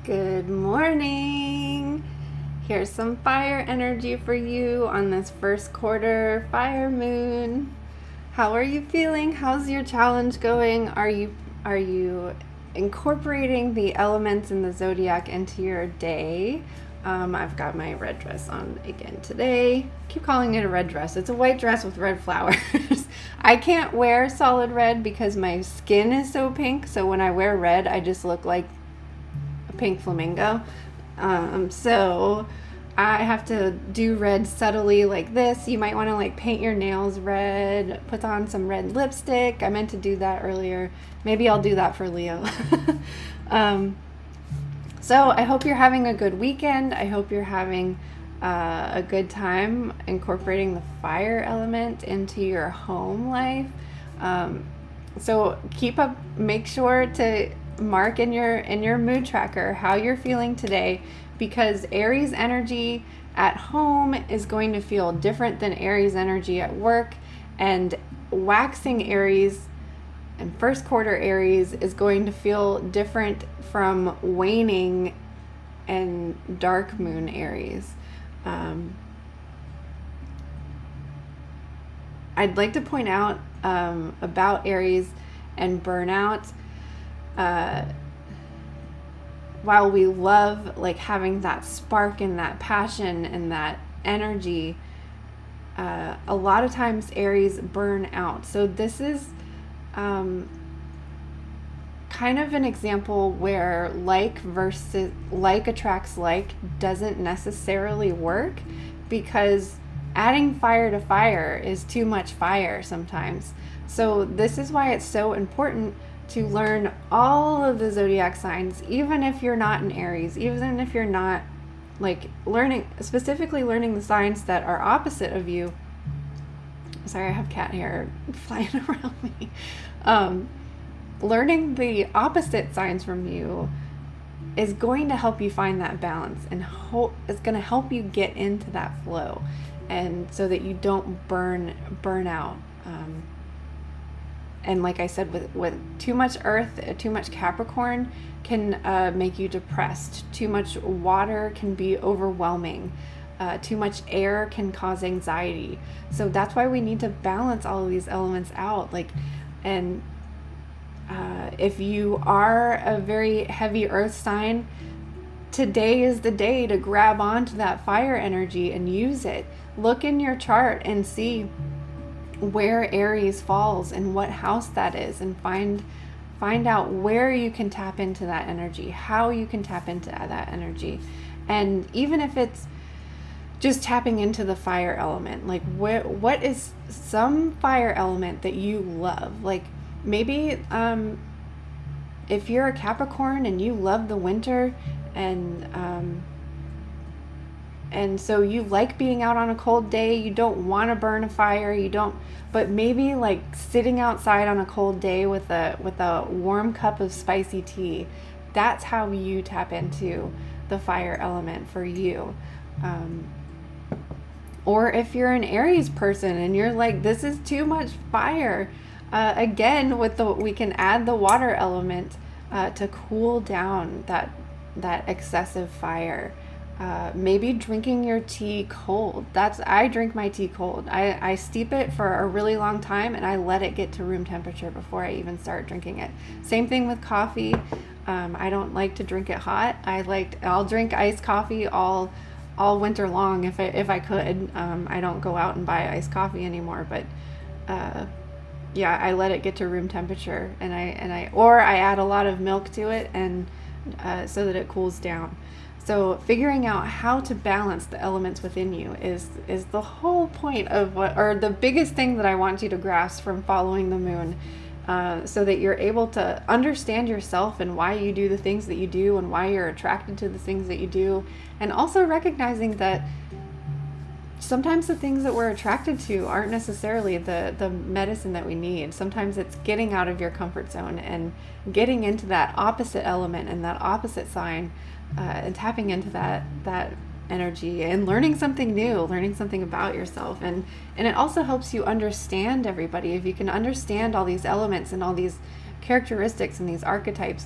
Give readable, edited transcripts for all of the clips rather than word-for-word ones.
Good morning. Here's some fire energy for you on this first quarter fire moon. How are you feeling? How's your challenge going? Are you incorporating the elements in the zodiac into your day? I've got my red dress on again today. Keep calling it a red dress. It's a white dress with red flowers. I can't wear solid red because my skin is so pink. So when I wear red, I just look like pink flamingo. So I have to do red subtly like this. You might want to like paint your nails red, put on some red lipstick. I meant to do that earlier. Maybe I'll do that for Leo. So I hope you're having a good weekend. I hope you're having a good time incorporating the fire element into your home life. So make sure to mark in your mood tracker how you're feeling today, because Aries energy at home is going to feel different than Aries energy at work, and waxing Aries and first quarter Aries is going to feel different from waning and dark moon Aries. I'd like to point out about Aries and burnout. While we love like having that spark and that passion and that energy, a lot of times Aries burn out. So this is kind of an example where like attracts like doesn't necessarily work, because adding fire to fire is too much fire sometimes. So this is why it's so important to learn all of the zodiac signs, even if you're not an Aries, even if you're not like specifically learning the signs that are opposite of you. Sorry, I have cat hair flying around me. Learning the opposite signs from you is going to help you find that balance, and it's going to help you get into that flow, and so that you don't burn out. And like I said, with too much earth, too much Capricorn can make you depressed. Too much water can be overwhelming. Too much air can cause anxiety. So that's why we need to balance all of these elements out. If you are a very heavy earth sign, today is the day to grab onto that fire energy and use it. Look in your chart and see where Aries falls and what house that is, and find out where you can tap into that energy, how you can tap into that energy. And even if it's just tapping into the fire element, like what is some fire element that you love? Like maybe if you're a Capricorn and you love the winter, and so you like being out on a cold day, you don't want to burn a fire, but maybe like sitting outside on a cold day with a warm cup of spicy tea, that's how you tap into the fire element for you. Or if you're an Aries person and you're like, this is too much fire, again, we can add the water element to cool down that excessive fire. Maybe drinking your tea cold. I drink my tea cold. I steep it for a really long time and I let it get to room temperature before I even start drinking it. Same thing with coffee. I don't like to drink it hot. I'll drink iced coffee all winter long if I could. I don't go out and buy iced coffee anymore, but I let it get to room temperature, and I add a lot of milk to it, and so that it cools down. So figuring out how to balance the elements within you is the whole point of the biggest thing that I want you to grasp from following the moon, so that you're able to understand yourself and why you do the things that you do and why you're attracted to the things that you do, and also recognizing that sometimes the things that we're attracted to aren't necessarily the medicine that we need. Sometimes it's getting out of your comfort zone and getting into that opposite element and that opposite sign, and tapping into that energy and learning something new, learning something about yourself. And it also helps you understand everybody. If you can understand all these elements and all these characteristics and these archetypes,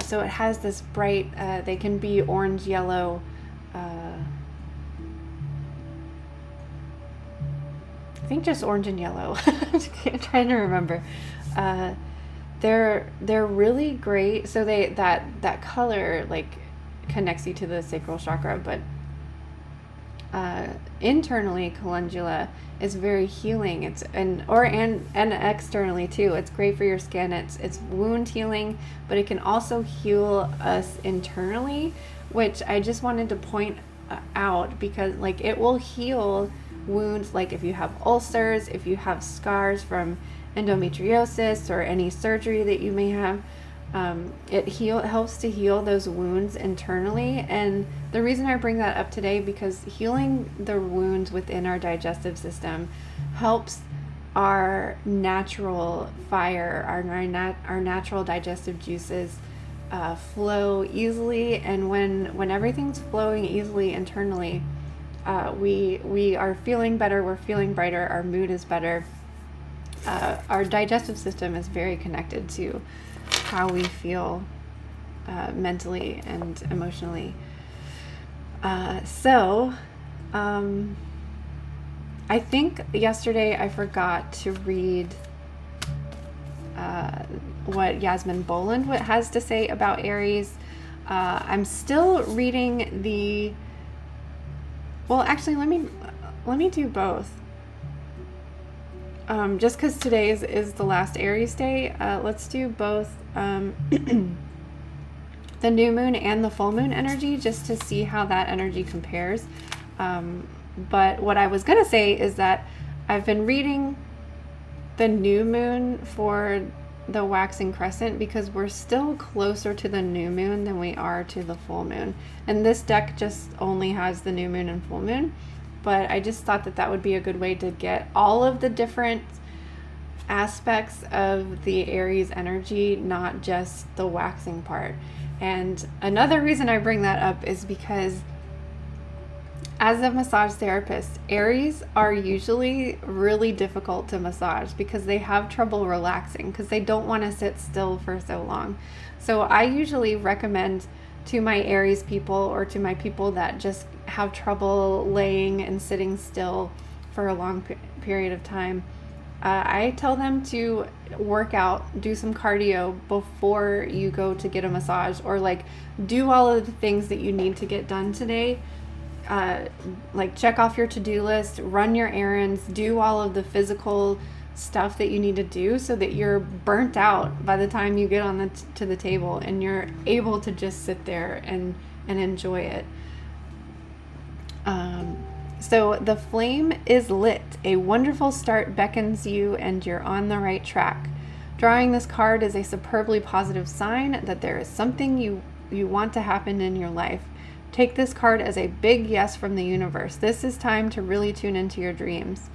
So it has this bright, they can be orange, yellow, I think just orange and yellow. I'm trying to remember. They're really great. So that color like connects you to the sacral chakra, but internally calendula is very healing. It's and externally too. It's great for your skin. It's wound healing, but it can also heal us internally, which I just wanted to point out because like it will heal wounds, like if you have ulcers, if you have scars from endometriosis or any surgery that you may have. It helps to heal those wounds internally. And the reason I bring that up today, because healing the wounds within our digestive system helps our natural fire, our natural digestive juices flow easily. And when everything's flowing easily internally, we are feeling better, we're feeling brighter, our mood is better. Our digestive system is very connected to how we feel mentally and emotionally. So I think yesterday I forgot to read what Yasmin Boland has to say about Aries. I'm still reading well, actually, let me do both. Just because today is the last Aries day, let's do both the new moon and the full moon energy just to see how that energy compares. But what I was going to say is that I've been reading the new moon for the waxing crescent because we're still closer to the new moon than we are to the full moon. And this deck just only has the new moon and full moon. But I just thought that would be a good way to get all of the different aspects of the Aries energy, not just the waxing part. And another reason I bring that up is because as a massage therapist, Aries are usually really difficult to massage because they have trouble relaxing because they don't want to sit still for so long. So I usually recommend to my Aries people or to my people that just have trouble laying and sitting still for a long period of time, I tell them to work out, do some cardio before you go to get a massage, or like do all of the things that you need to get done today. Like check off your to-do list, run your errands, do all of the physical stuff that you need to do so that you're burnt out by the time you get on to the table and you're able to just sit there and enjoy it. So the flame is lit. A wonderful start beckons you and you're on the right track. Drawing this card is a superbly positive sign that there is something you want to happen in your life. Take this card as a big yes from the universe. This is time to really tune into your dreams.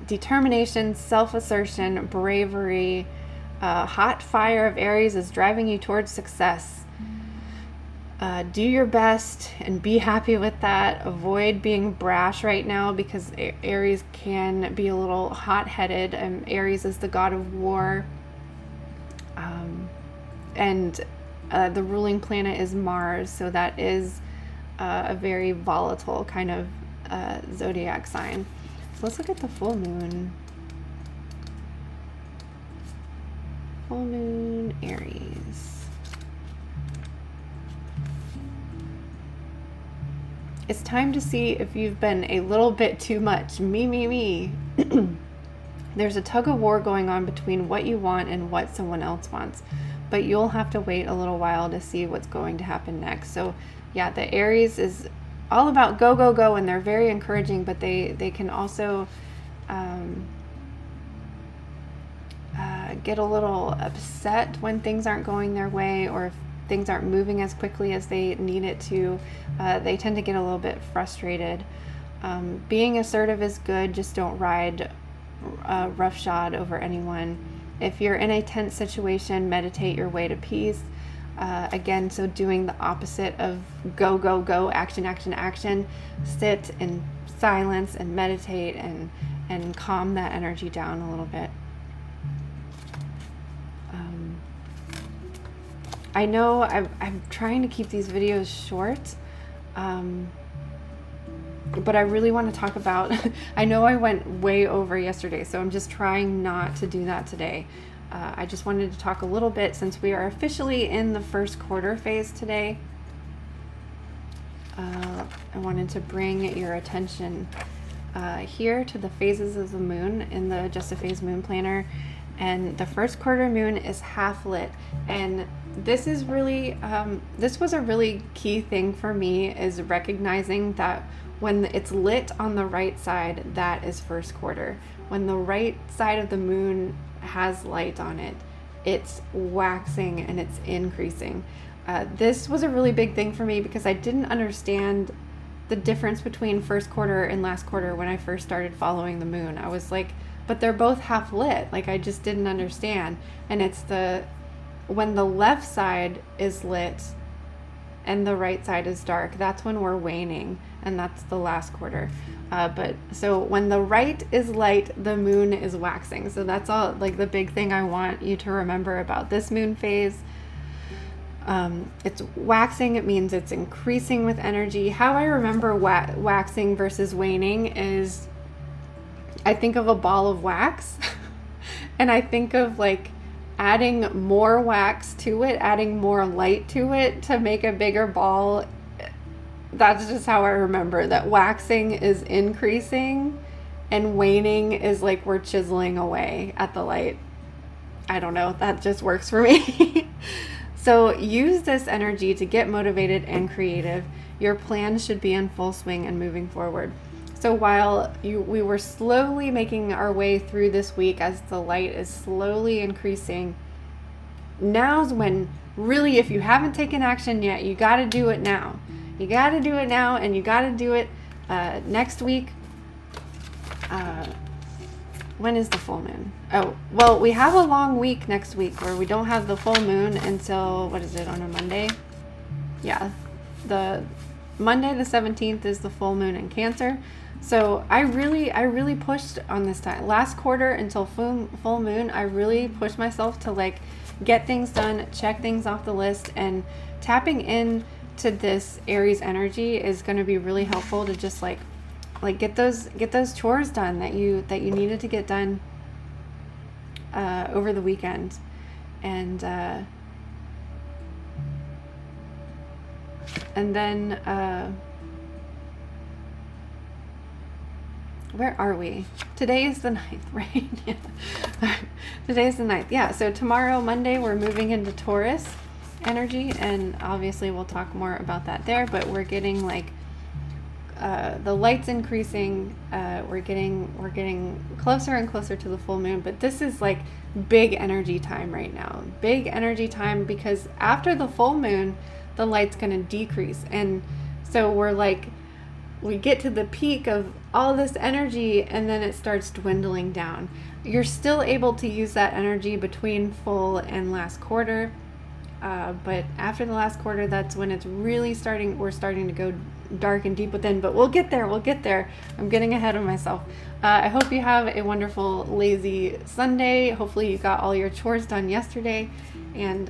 Determination, self-assertion, bravery, hot fire of Aries is driving you towards success. Do your best and be happy with that. Avoid being brash right now because Aries can be a little hot-headed. Aries is the god of war. And the ruling planet is Mars, so that is a very volatile kind of zodiac sign. So let's look at the full moon. Full moon, Aries. It's time to see if you've been a little bit too much. Me. There's a tug of war going on between what you want and what someone else wants. But you'll have to wait a little while to see what's going to happen next. So yeah, the Aries is all about go, go, go, and they're very encouraging, but they can also get a little upset when things aren't going their way, or if things aren't moving as quickly as they need it to. They tend to get a little bit frustrated. Being assertive is good, just don't ride roughshod over anyone. If you're in a tense situation, meditate your way to peace. Again, so doing the opposite of go, go, go, action, action, action. Sit in silence and meditate and calm that energy down a little bit. I know I'm trying to keep these videos short, but I really want to talk about, I know I went way over yesterday, so I'm just trying not to do that today. I just wanted to talk a little bit, since we are officially in the first quarter phase today. I wanted to bring your attention here to the phases of the moon in the Just a Phase Moon Planner. And the first quarter moon is half lit. And this is really, this was a really key thing for me, is recognizing that when it's lit on the right side, that is first quarter. When the right side of the moon has light on it, it's waxing and it's increasing. This was a really big thing for me because I didn't understand the difference between first quarter and last quarter when I first started following the moon. I was like, but they're both half lit. Like, I just didn't understand. And it's when the left side is lit and the right side is dark, that's when we're waning, and that's the last quarter. But so when the right is light, the moon is waxing. So that's all, like, the big thing I want you to remember about this moon phase. It's waxing. It means it's increasing with energy. How I remember waxing versus waning is, I think of a ball of wax and I think of like adding more wax to it, adding more light to it to make a bigger ball. That's just how I remember that. Waxing is increasing and waning is like we're chiseling away at the light. I don't know. That just works for me. So use this energy to get motivated and creative. Your plan should be in full swing and moving forward. So while we were slowly making our way through this week as the light is slowly increasing, now's when really, if you haven't taken action yet, you got to do it now. You got to do it now, and you got to do it next week. When is the full moon? Oh, well, we have a long week next week where we don't have the full moon until, what is it, on a Monday? Yeah, the Monday the 17th is the full moon in Cancer. So I really pushed on this time. Last quarter until full moon, I really pushed myself to like get things done, check things off the list, and tapping in to this Aries energy is going to be really helpful to just like get those chores done that you needed to get done over the weekend. And then where are we? Today is the 9th, right? Yeah. Today is the 9th. Yeah, so tomorrow, Monday, we're moving into Taurus energy, and obviously we'll talk more about that there, but we're getting like the light's increasing. We're getting closer and closer to the full moon, but this is like big energy time right now. Big energy time, because after the full moon, the light's going to decrease. And so we get to the peak of all this energy, and then it starts dwindling down. You're still able to use that energy between full and last quarter, but after the last quarter, that's when it's really we're starting to go dark and deep within. But we'll get there. I'm getting ahead of myself. I hope you have a wonderful, lazy Sunday. Hopefully you got all your chores done yesterday, and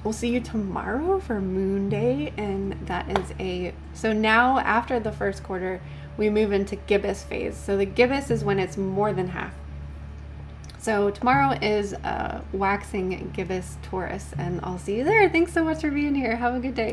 we'll see you tomorrow for Moon Day. And that is so now after the first quarter, we move into Gibbous Phase. So the Gibbous is when it's more than half. So tomorrow is waxing Gibbous Taurus, and I'll see you there. Thanks so much for being here. Have a good day.